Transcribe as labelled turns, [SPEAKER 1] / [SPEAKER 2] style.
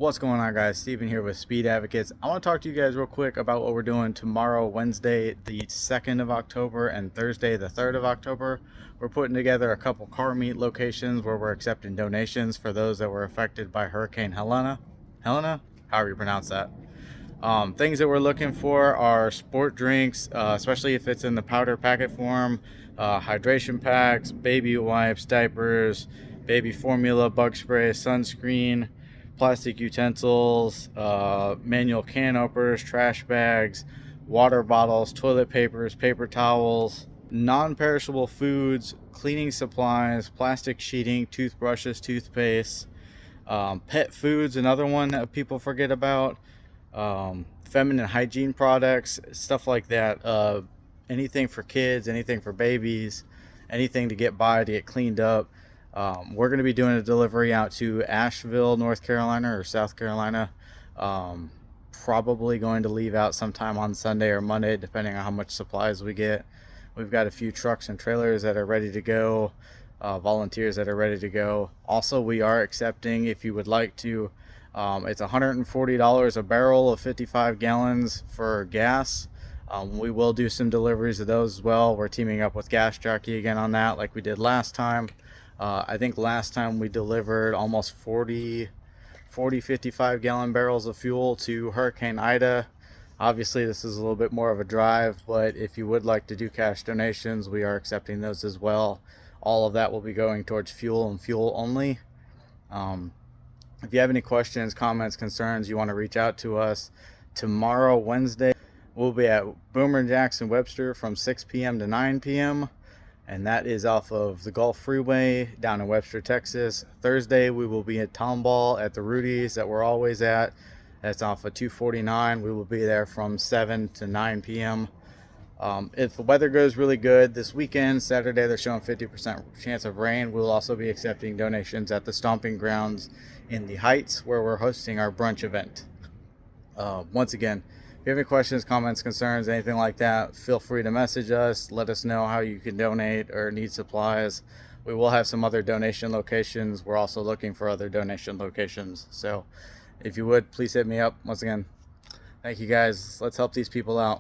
[SPEAKER 1] What's going on, guys? Steven here with Speed Advocates. I want to talk to you guys real quick about what we're doing tomorrow, Wednesday the 2nd of October, and Thursday the 3rd of October. We're putting together a couple car meet locations where we're accepting donations for those that were affected by Hurricane Helene, however you pronounce that. Things that we're looking for are sport drinks, especially if it's in the powder packet form, hydration packs, baby wipes, diapers, baby formula, bug spray, sunscreen, plastic utensils, manual can openers, trash bags, water bottles, toilet papers, paper towels, non-perishable foods, cleaning supplies, plastic sheeting, toothbrushes, toothpaste, pet foods, another one that people forget about, feminine hygiene products, stuff like that, anything for kids, anything for babies, anything to get by, to get cleaned up. We're going to be doing a delivery out to Asheville, North Carolina or South Carolina. Probably going to leave out sometime on Sunday or Monday, depending on how much supplies we get. We've got a few trucks and trailers that are ready to go, volunteers that are ready to go. Also, we are accepting, if you would like to, it's $140 a barrel of 55 gallons for gas. We will do some deliveries of those as well. We're teaming up with Gas Jockey again on that, like we did last time. I think last time we delivered almost 40 55 gallon barrels of fuel to Hurricane Ida. Obviously this is a little bit more of a drive, but if you would like to do cash donations, we are accepting those as well. All of that will be going towards fuel and fuel only. If you have any questions, comments, concerns, you want to reach out to us. Tomorrow, Wednesday, we'll be at BoomerJacks in Webster from 6 p.m. to 9 p.m. and that is off of the Gulf Freeway down in Webster, Texas. Thursday, we will be at Tomball at the Rudys that we're always at. That's off of 249. We will be there from 7 to 9 p.m. If the weather goes really good this weekend, Saturday, they're showing 50% chance of rain. We'll also be accepting donations at the Stomping grounds in the Heights, where we're hosting our brunch event. Once again, if you have any questions, comments, concerns, anything like that, feel free to message us. Let us know how you can donate or need supplies. We will have some other donation locations. We're also looking for other donation locations. So if you would, please hit me up. Once again, thank you guys. Let's help these people out.